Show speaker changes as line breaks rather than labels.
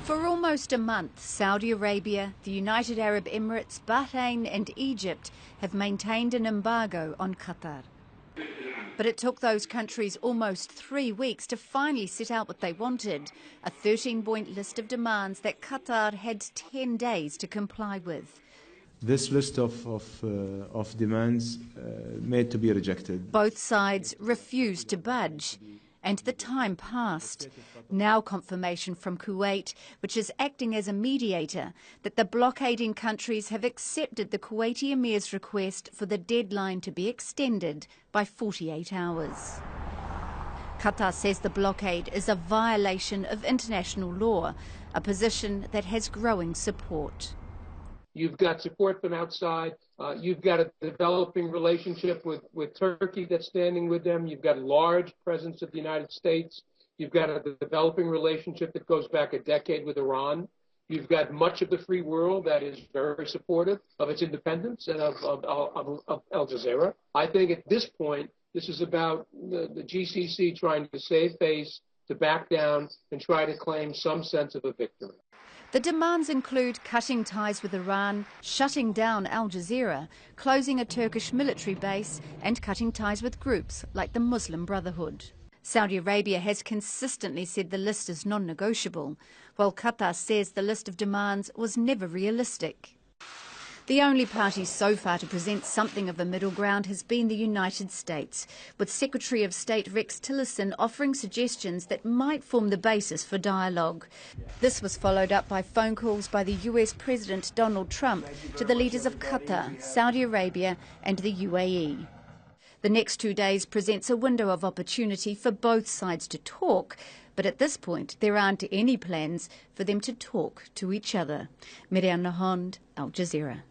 For almost a month, Saudi Arabia, the United Arab Emirates, Bahrain and Egypt have maintained an embargo on Qatar. But it took those countries almost 3 weeks to finally set out what they wanted, a 13-point list of demands that Qatar had 10 days to comply with.
This list of demands made to be rejected.
Both sides refused to budge, and the time passed. Now confirmation from Kuwait, which is acting as a mediator, that the blockading countries have accepted the Kuwaiti Emir's request for the deadline to be extended by 48 hours. Qatar says the blockade is a violation of international law, a position that has growing support.
You've got support from outside. You've got a developing relationship with Turkey that's standing with them. You've got a large presence of the United States. You've got a developing relationship that goes back a decade with Iran. You've got much of the free world that is very supportive of its independence and of Al Jazeera. I think at this point, this is about the GCC trying to save face, to back down, and try to claim some sense of a victory.
The demands include cutting ties with Iran, shutting down Al Jazeera, closing a Turkish military base and cutting ties with groups like the Muslim Brotherhood. Saudi Arabia has consistently said the list is non-negotiable, while Qatar says the list of demands was never realistic. The only party so far to present something of a middle ground has been the United States, with Secretary of State Rex Tillerson offering suggestions that might form the basis for dialogue. This was followed up by phone calls by the US President Donald Trump to the leaders of Qatar, Saudi Arabia and the UAE. The next 2 days presents a window of opportunity for both sides to talk, but at this point there aren't any plans for them to talk to each other. Miriam Nahond, Al Jazeera.